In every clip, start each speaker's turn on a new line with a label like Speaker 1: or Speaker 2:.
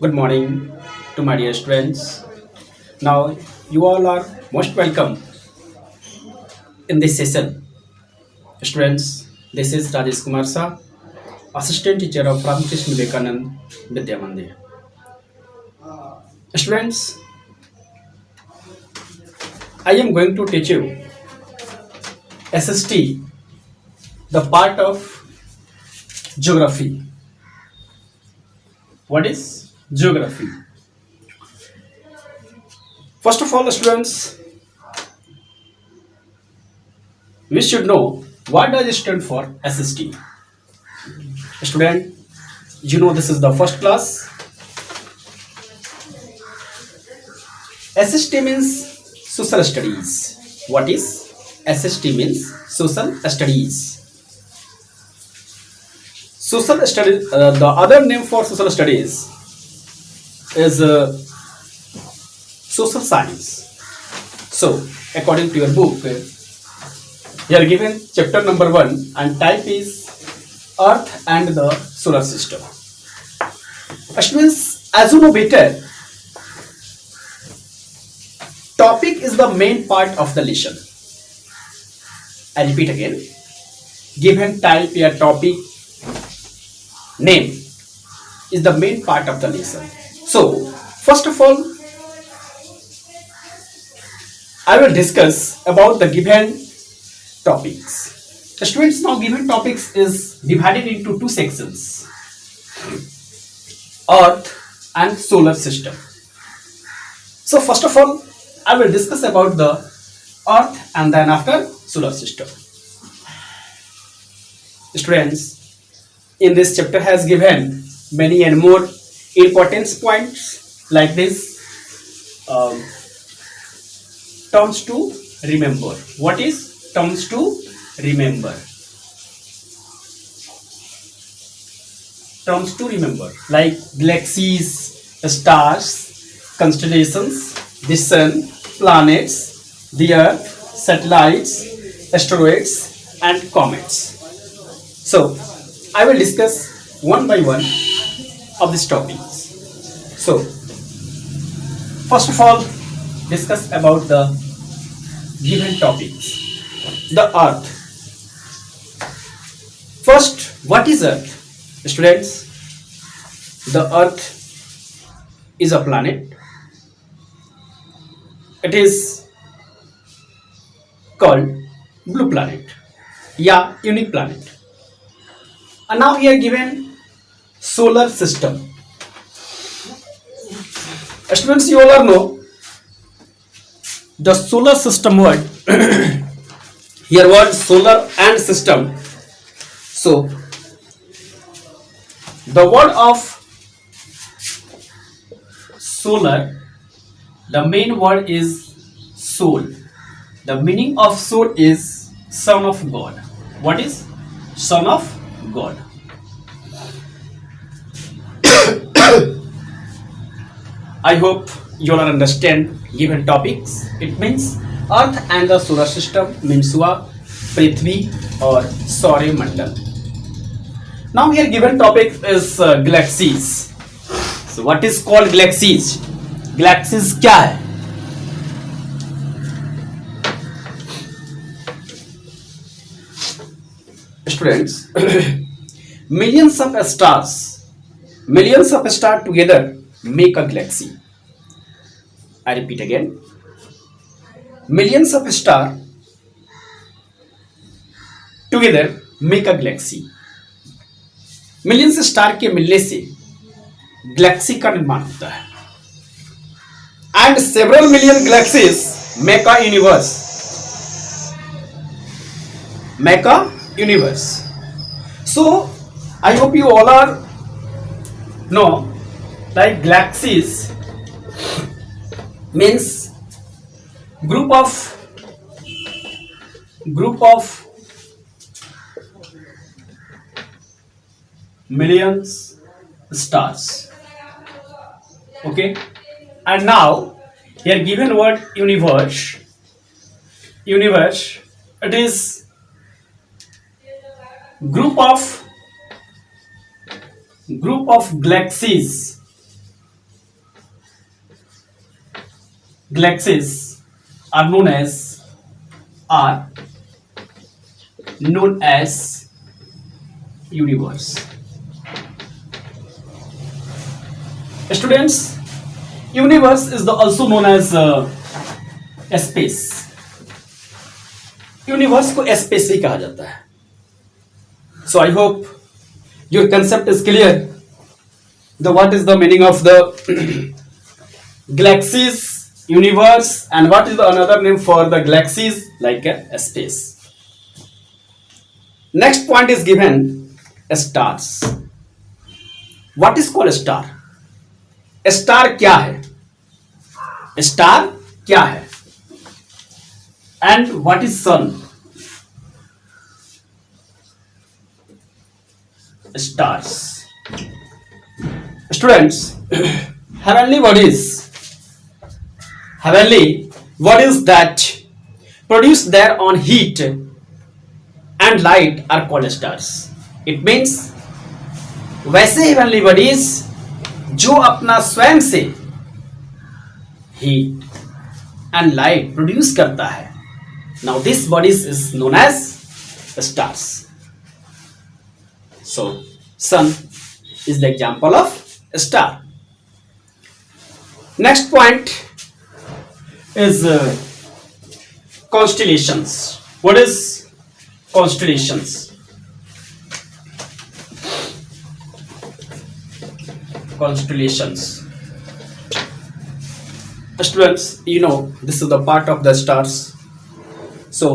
Speaker 1: Good morning to my dear students. Now, you all are most welcome in this session. Students, this is Rajesh Kumar Shah, Assistant Teacher of Ramakrishna Vivekanand Vidya Mandir. Students, I am going to teach you SST, the part of geography. What is geography? First of all, students, we should know what does it stand for SST. Student, you know this is the first class. SST means social studies. What is SST means social studies. Social studies, the other name for social studies is social science. So, according to your book, you are given chapter number 1 and type is Earth and the Solar System. Students, as you know better, topic is the main part of the lesson. I repeat again. Given type or topic name is the main part of the lesson. So, first of all, I will discuss about the given topics. The students, now given topics is divided into two sections: Earth and Solar System. So, first of all, I will discuss about the Earth and then after Solar System. Students, in this chapter has given many and more importance points like this. Terms to remember. What is terms to remember? Terms to remember like galaxies, stars, constellations, the sun, planets, the earth, satellites, asteroids, and comets. So, I will discuss one by one of these topics. So, first of all, discuss about the given topics. The Earth. First, what is Earth? Students, the Earth is a planet. It is called blue planet. Yeah, unique planet. And now we are given solar system. Students, you all know the solar system word. Here word solar and system. So the word of solar, the main word is soul. The meaning of soul is son of God. What is son of God? I hope you all understand given topics. It means Earth and the solar system means Prithvi or Saurya Mandal. Now here given topic is galaxies. So what is called galaxies? Galaxies क्या है? Students, millions of stars together make a galaxy. I repeat again. Millions of stars together make a galaxy. Millions star के मिलने से Galaxy का निर्माण होता है. And several million galaxies make a universe. So I hope you all are know like galaxies means group of millions stars. Okay, and now here given word universe. It is group of galaxies galaxies are are known as universe. Students, universe is also known as space. Universe को space ही कहा जाता है. So I hope your concept is clear. The what is the meaning of the galaxies, universe, and what is the another name for the galaxies like a space. Next point is given stars. What is called star? Star क्या है? Star क्या है? And what is sun? Stars. Students, heavenly bodies, heavenly bodies that produce their own heat and light are called stars. It means वैसे heavenly bodies जो अपना स्वयं से heat and light produce करता है. Now this bodies is known as stars. So sun is the example of star. Next point is constellations. What is constellations? Constellations. Students, you know this is the part of the stars. So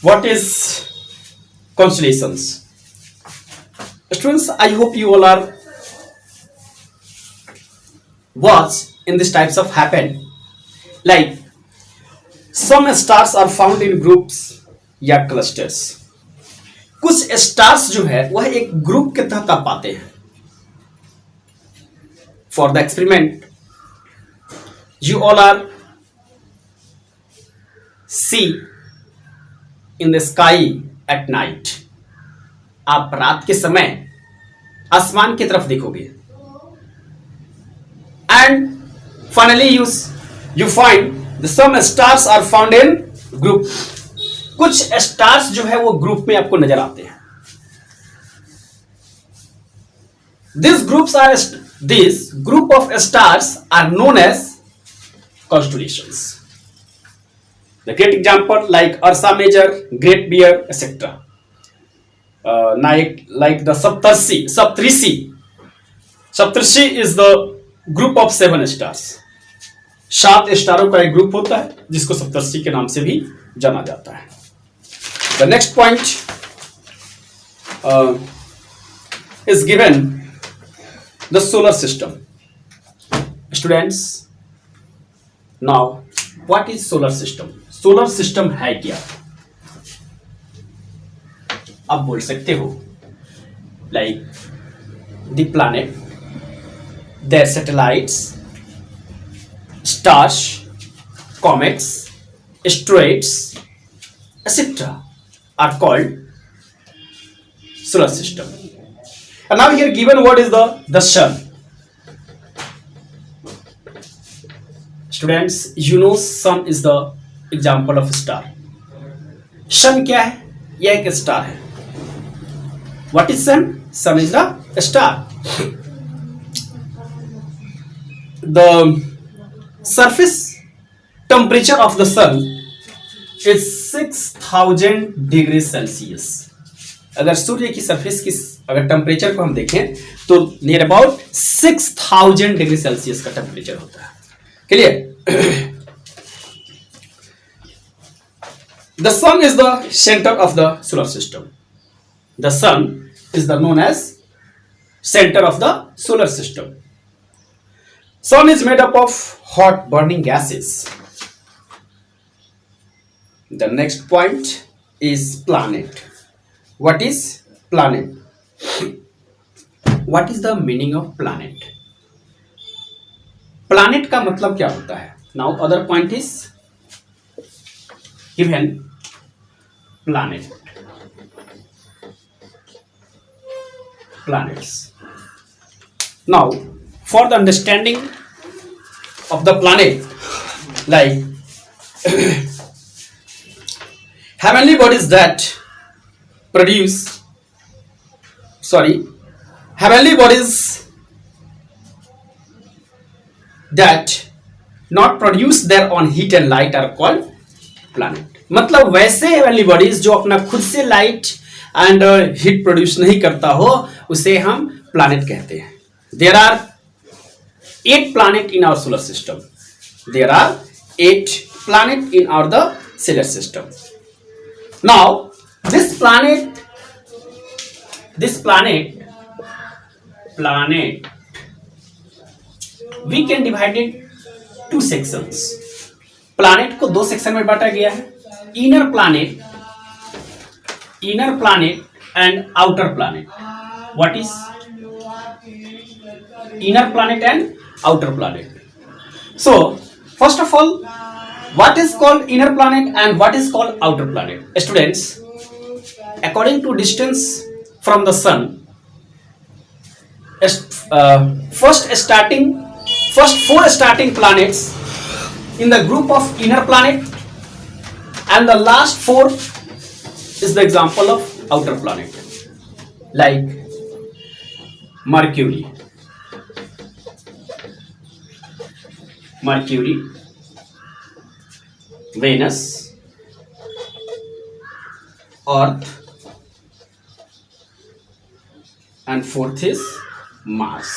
Speaker 1: what is constellations? Students, I hope you all are watch in these types of happen. Like some stars are found in groups या clusters. कुछ stars जो है वह एक group के तहत आप पाते हैं. For the experiment you all are see in the sky at night. आप रात के समय आसमान की तरफ देखोगे and finally you find the some stars are found in group. कुछ स्टार्स जो है वो ग्रुप में आपको नजर आते हैं. This group of stars are known as constellations. The great example like Ursa Major, great bear etcetera. Like the Saptarishi is the group of 7 stars. 7 स्टारों का एक ग्रुप होता है जिसको सप्तर्षि के नाम से भी जाना जाता है. The next point is given the solar system. Students, now what is solar system? Solar system है क्या? आप बोल सकते हो like the planet, their satellites, stars, comets, asteroids, etc. are called solar system. And now here given what is the sun. Students, you know sun is the example of star. sun क्या है? यह एक star है. What is sun? Sun is the star. The surface temperature of the sun is 6000 degree Celsius. अगर सूर्य की surface की अगर temperature को हम देखें तो नियर अबाउट 6000 डिग्री सेल्सियस का टेम्परेचर होता है. Clear? The sun is the centre of the solar system. The sun is the known as centre of the solar system. Sun is made up of hot burning gases. The next point is planet. What is planet? What is the meaning of planet? Planet का मतलब क्या होता है? Now other point is given planet. Planets. Now for the understanding of the planet, like heavenly bodies that produce, sorry, heavenly bodies that not produce their own heat and light are called planet. मतलब वैसे heavenly bodies जो अपना खुद से light and heat produce नहीं करता हो उसे हम प्लैनेट कहते हैं. There are 8 planet in our solar system. There are 8 planet in our the solar system. Now this planet we can divide it 2 sections. Planet को 2 सेक्शन में बांटा गया है. Inner planet and outer planet. What is inner planet and outer planet? So first of all, what is called inner planet and what is called outer planet? Students, according to distance from the sun, first 4 starting planets in the group of inner planet and the last 4 is the example of outer planet, like Mercury, Venus, Earth, and 4th is Mars.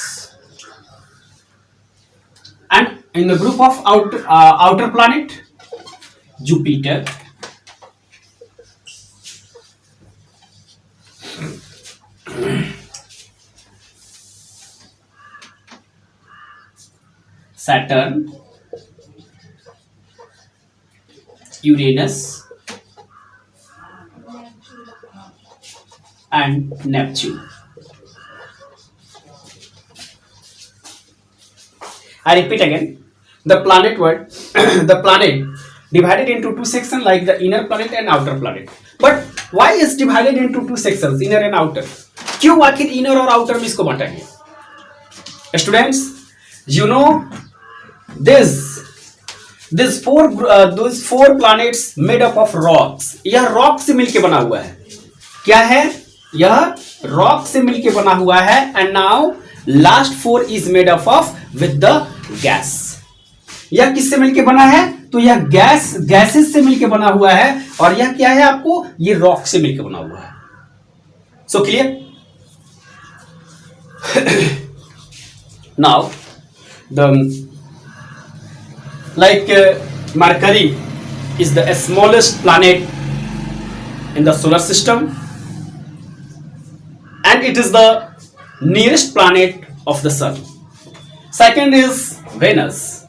Speaker 1: And in the group of outer planet, Jupiter, Saturn, Uranus, and Neptune. I repeat again, the planet word the planet divided into 2 sections like the inner planet and outer planet. But why is divided into 2 sections, inner and outer? क्यों आखिर inner और outer में इसको बांटा गया? Students, you know those 4 planets made up of rocks. यह rock से मिलके बना हुआ है. क्या है? यह रॉक से मिलके बना हुआ है. And now last 4 is made up of with the gas. यह किससे मिलके बना है? तो यह गैसेस से मिलके बना हुआ है. और यह क्या है आपको? ये रॉक से मिलके बना हुआ है. So clear? Now the Mercury is the smallest planet in the solar system and it is the nearest planet of the sun. Second is Venus.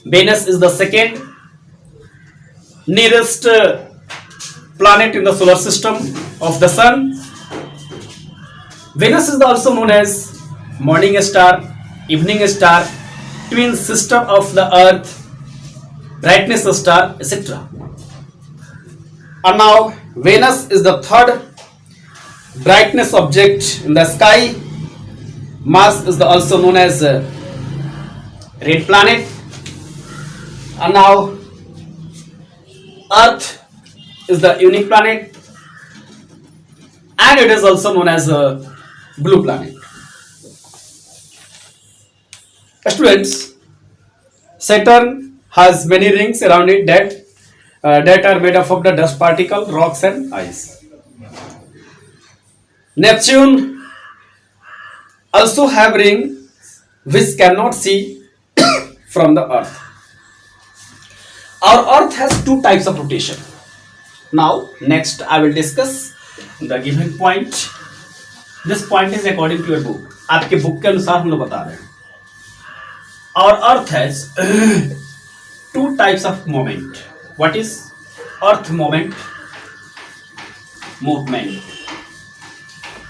Speaker 1: Venus is the second nearest planet in the solar system of the sun. Venus is also known as morning star, evening star, twin sister of the earth, brightness star, etc. And now Venus is the third brightness object in the sky. Mars is also known as red planet. And now Earth is the unique planet and it is also known as a blue planet. Students, Saturn has many rings around it that are made up of the dust particle, rocks and ice. Neptune also have ring which cannot see from the earth. Our earth has 2 types of rotation. Now next I will discuss the given point. This point is according to your book. आपके book के अनुसार हम लोग बता रहे हैं. Our earth has 2 types of movement. What is earth movement?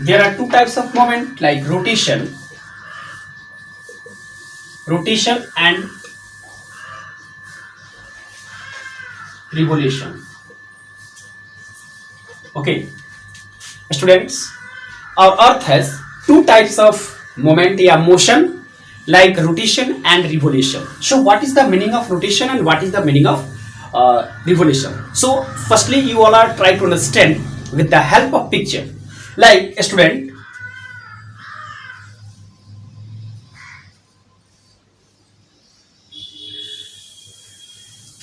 Speaker 1: There are 2 types of movement like rotation and revolution. Okay, students, our earth has 2 types of moment या motion. like rotation and revolution. So what is the meaning of rotation and what is the meaning of revolution? So firstly you all are try to understand with the help of picture. Like a student,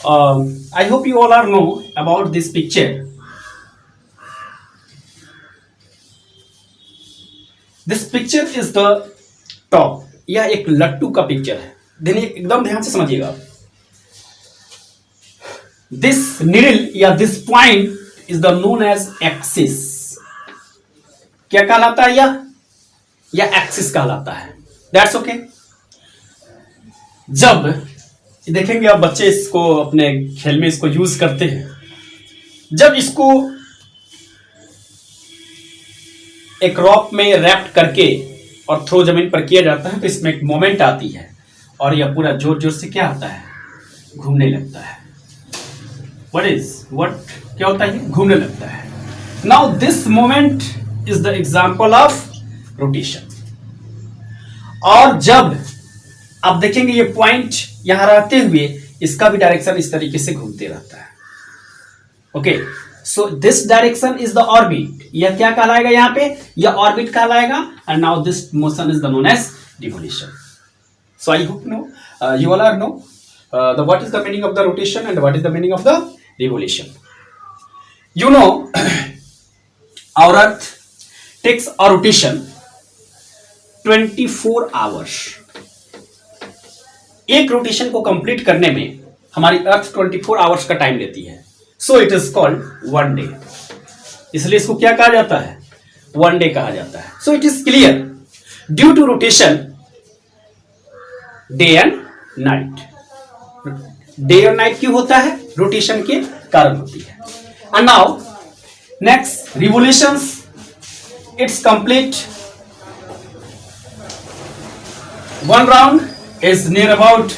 Speaker 1: I hope you all are know about this picture. This picture is the top. यह एक लट्टू का picture है, एकदम ध्यान से समझिएगा. This needle या this point is the known as axis. क्या कहलाता है यह एक्सिस कहलाता है. That's okay. जब देखेंगे आप बच्चे इसको अपने खेल में इसको यूज करते हैं, जब इसको एक रॉक में रैप्ट करके और थ्रो जमीन पर किया जाता है तो इसमें एक मोमेंट आती है और यह पूरा जोर जोर से क्या आता है, घूमने लगता है. व्हाट क्या होता है, घूमने लगता है. Now this moment is the example of rotation. और जब आप देखेंगे ये पॉइंट यहां रहते हुए इसका भी डायरेक्शन इस तरीके से घूमते रहता है. Okay, so this direction is the orbit. यह क्या कहलाएगा, यहां पे यह ऑर्बिट कहलाएगा. And now this motion is the known as revolution. So I hope no you all are know what is the meaning of the rotation and what is the meaning of the revolution. You know, our earth takes a rotation 24 hours. एक rotation को complete करने में हमारी अर्थ 24 hours का time लेती है. So it is called one day. इसलिए इसको क्या कहा जाता है, वन डे कहा जाता है. So it is clear, due to rotation day and night. Day और नाइट क्यों होता है, रोटेशन के कारण होती है. And now next revolutions. It's complete one round is near about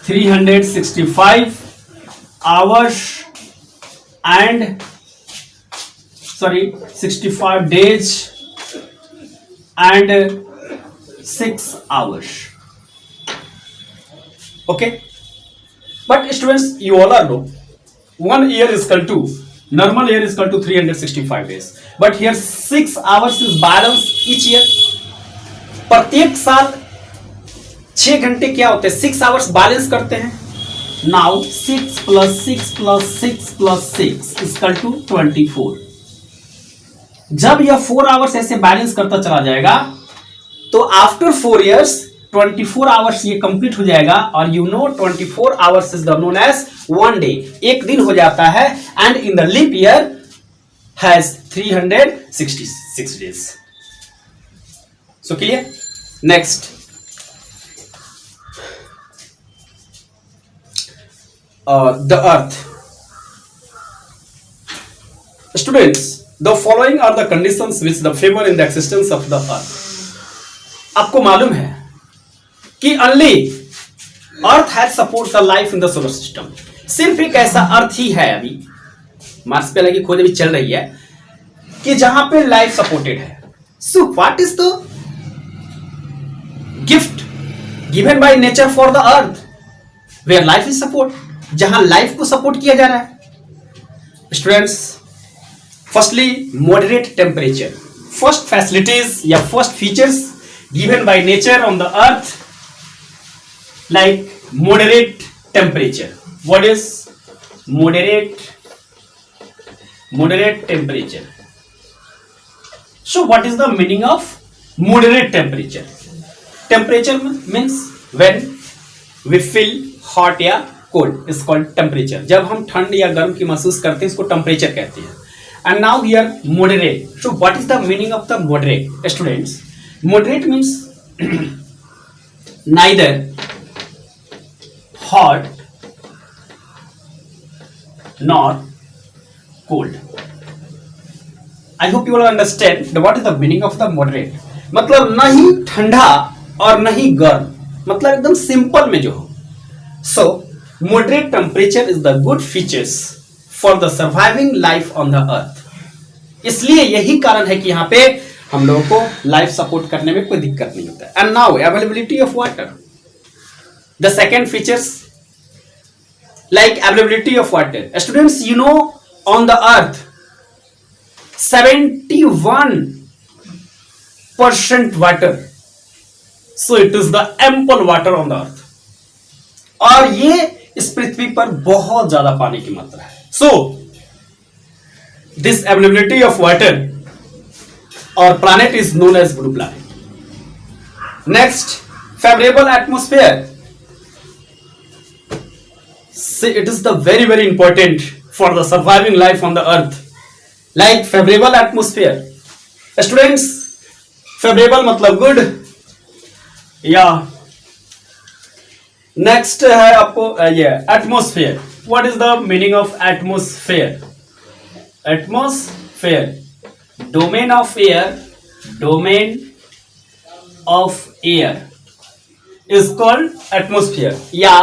Speaker 1: 365 hours and 65 days and 6 hours. Okay, but students, you all are know 1 year is equal to, normal year is equal to 365 days, but here 6 hours is balance each year. प्रत्येक साल 6 घंटे क्या होते हैं, 6 hours balance करते हैं. Now 6 + 6 + 6 + 6 equal to 24. जब यह 4 आवर्स ऐसे बैलेंस करता चला जाएगा तो आफ्टर 4 इयर्स 24 आवर्स ये कंप्लीट हो जाएगा. और you know 24 hours is the known as one day. एक दिन हो जाता है. And in the leap year has 366 days. So clear. Next, the earth. Students, the following are the conditions which the favor in the existence of the earth. आपको मालूम है कि only earth has support the life in the solar system. सिर्फ एक ऐसा अर्थ ही है अभी, Mars पे लगी खोज अभी चल रही है, कि जहां पे लाइफ सपोर्टेड है. So what is the gift given by nature for the earth where life is support? जहां लाइफ को सपोर्ट किया जा रहा है. Students, firstly moderate temperature. First facilities या first features given by nature on the earth like moderate temperature. What is moderate temperature? So what is the meaning of moderate temperature? Temperature means when we feel hot या cold is called temperature. जब हम ठंड या गर्म की महसूस करते हैं इसको टेम्परेचर कहते हैं. And now here moderate. So what is the meaning of the moderate? Students, moderate means neither hot nor cold. I hope you will understand what is the meaning of the moderate. मतलब न ही ठंडा और न ही गर्म, मतलब एकदम simple में जो हो. सो moderate temperature is the good features for the surviving life on the earth. इसलिए यही कारण है कि यहाँ पे हम लोगों को लाइफ सपोर्ट करने में कोई दिक्कत नहीं होता है। And now availability of water, the second features like availability of water. Students, you know, on the earth 71% water, so it is the ample water on the earth. और ये इस पृथ्वी पर बहुत ज्यादा पानी की मात्रा है। So this availability of water or planet is known as blue planet. Next, favorable atmosphere. See, it is the very important for the surviving life on the earth, like favorable atmosphere. Students, favorable मतलब good या next है आपको ये atmosphere. What is the meaning of atmosphere? Atmosphere, domain of air is called atmosphere, या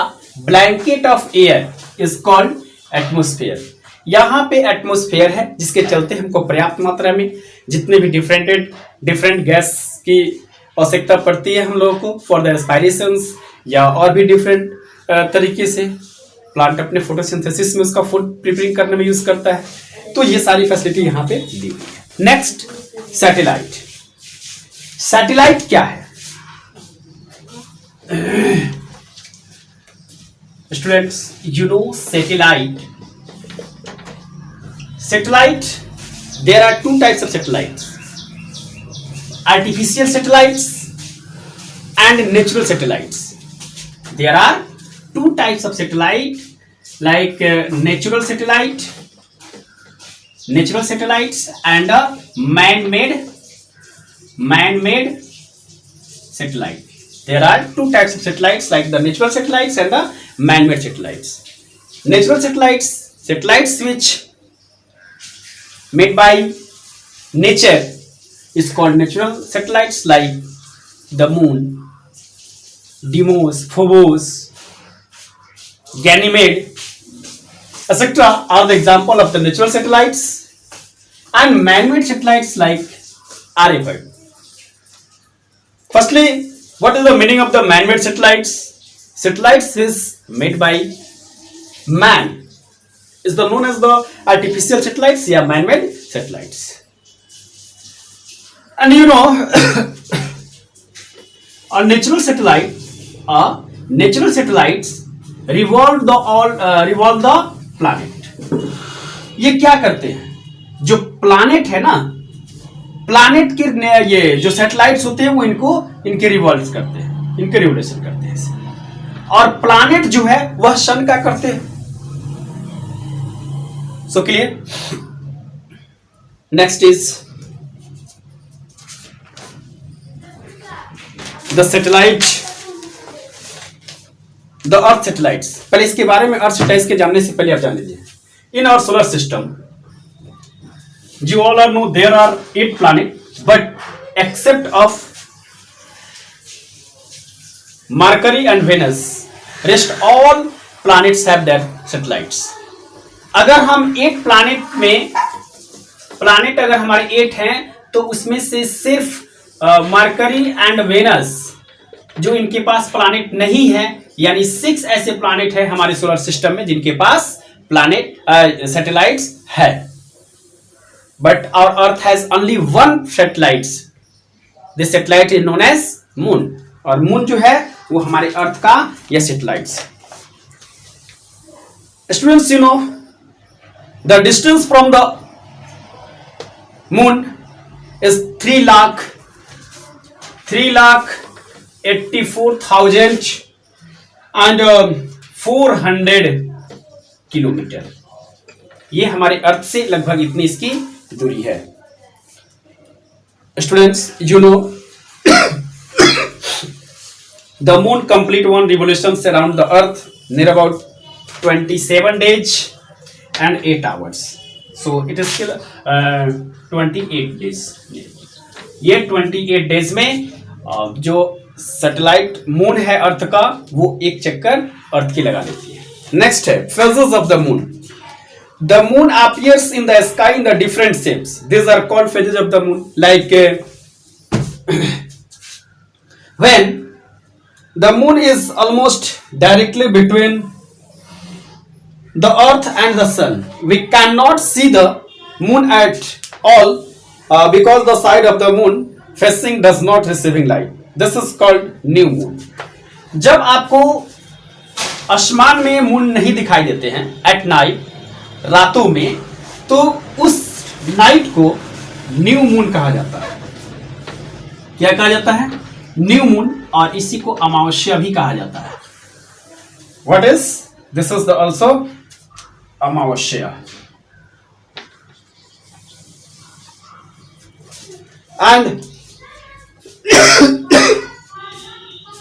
Speaker 1: blanket of air is called atmosphere. यहां पे atmosphere है जिसके चलते हमको पर्याप्त मात्रा में जितने भी डिफरेंट गैस की आवश्यकता पड़ती है हम लोगों को फॉर द रेस्पायरेशंस या और भी डिफरेंट तरीके से प्लांट अपने फोटोसिंथेसिस में उसका फूड प्रिपेयरिंग करने में यूज करता है। तो ये सारी फैसिलिटी यहां पे दी हुई है। Next, satellite. सैटेलाइट क्या है? Students, you know satellite. There are two types of satellites: artificial satellites and natural satellites. There are two types of satellite, like natural satellites and man-made satellite. There are two types of satellites, like the natural satellites and the man-made satellites. Natural satellites which made by nature is called natural satellites, like the moon, Deimos, Phobos, Ganymede, etc. are the example of the natural satellites. And man-made satellites like RFI. Firstly, what is the meaning of the man-made satellites? Satellites is made by man is the known as the artificial satellites या man-made satellites. And you know a natural satellites revolve the planet. ये क्या करते हैं? जो planet है ना, planet के ये जो सैटेलाइट्स होते हैं वो इनके रिवॉल्व करते हैं, इनके रिवोल्यूशन करते हैं। और प्लानेट जो है वह सन का करते हैं। सो clear? Next is the satellite, the earth satellites. पहले इसके बारे में अर्थ सैटेलाइट्स के जानने से पहले आप जान लीजिए, in our solar system you all know there are 8 planets, but except of Mercury and Venus, rest all planets have their satellites. अगर हम 8 प्लानेट अगर हमारे 8 हैं तो उसमें से सिर्फ मरकरी एंड वेनस जो इनके पास प्लानेट नहीं है, यानी 6 ऐसे प्लानेट है हमारे सोलर सिस्टम में जिनके पास सैटेलाइट्स है। But our Earth has only one satellites. This satellite is known as Moon. और Moon जो है वो हमारे Earth का यह satellites। Students, you know the distance from the Moon is 3,84,400 kilometre. ये हमारे अर्थ से लगभग इतनी इसकी दूरी है। Students, you know the moon complete one revolution around the earth near about 27 days and 8 hours. So it is still 28 days. ये 28 days में जो सैटेलाइट मून है अर्थ का वो एक चक्कर अर्थ की लगा देती है। नेक्स्ट है phases of the moon. The moon appears in the sky in the different shapes. These are called phases of the moon. Like when the moon is almost directly between the earth and the sun, we cannot see the moon at all because the side of the moon facing does not receiving light. This is called new moon. जब आपको आसमान में moon नहीं दिखाई देते हैं at night, रातों में, तो उस नाइट को न्यू मून कहा जाता है. क्या कहा जाता है? New moon. और इसी को अमावस्या भी कहा जाता है. What is this? Is the also amavasya. And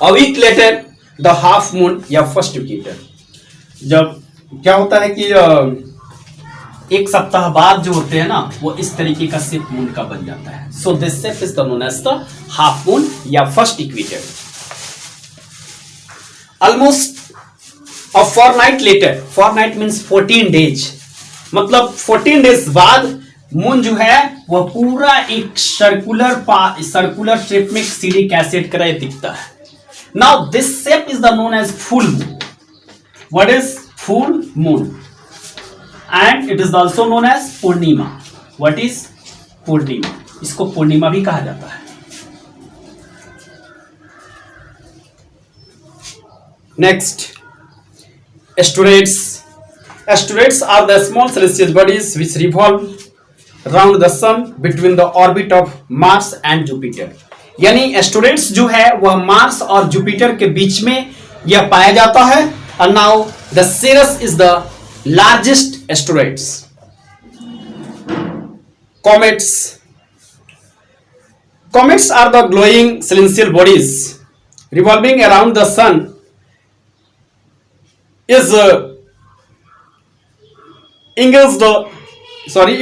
Speaker 1: a week later the half moon या फर्स्ट जुपिटर. जब क्या होता है कि एक सप्ताह बाद जो होते हैं ना, वो इस तरीके का शेप मून का बन जाता है. So this shape is the known as the half moon या first equator. Almost a fortnight later. Fortnight means 14 days. मतलब 14 डेज बाद मून जो है वह पूरा एक सर्कुलर शेप में सीढ़ी कैसेट का दिखता है. Now this shape is the known as full moon. What is full moon? And it is also known as Purnima. What is Purnima? इसको पूर्णिमा भी कहा जाता है. Next, asteroids. Asteroids are the small celestial bodies which revolve round the sun between the orbit of Mars and Jupiter. यानी asteroids जो है वह Mars और जुपिटर के बीच में यह पाया जाता है. और now the Ceres is the largest asteroids. Comets. Comets are the glowing celestial bodies revolving around the sun is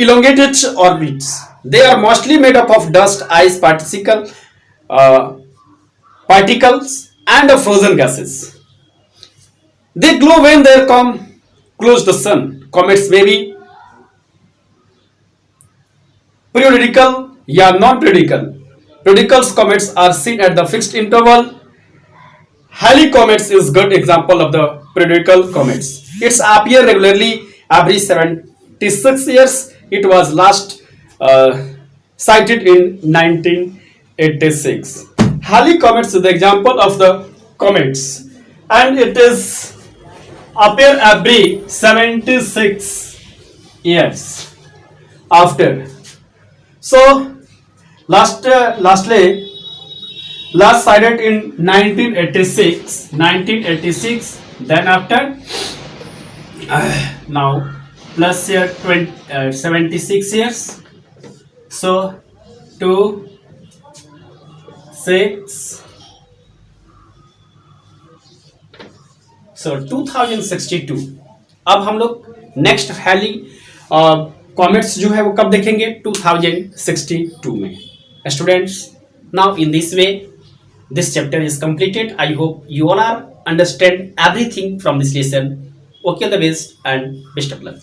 Speaker 1: elongated orbits. They are mostly made up of dust, ice, particles and frozen gases. They glow when they come close the sun. Comets may be periodical या non-periodical. Periodical comets are seen at the fixed interval. Halley comets is good example of the periodical comets. It's appear regularly every 76 years. It was last sighted in 1986. Halley comets is the example of the comets, and it is appear every 76 years after. So last sighted in 1986. Then after now plus year 76 years. So 2 6. So 2062. अब हम लोग next heli comets जो है वो कब देखेंगे? 2062 में. Students, now in this way this chapter is completed. I hope you all are understand everything from this lesson. Okay, all the best and best of luck.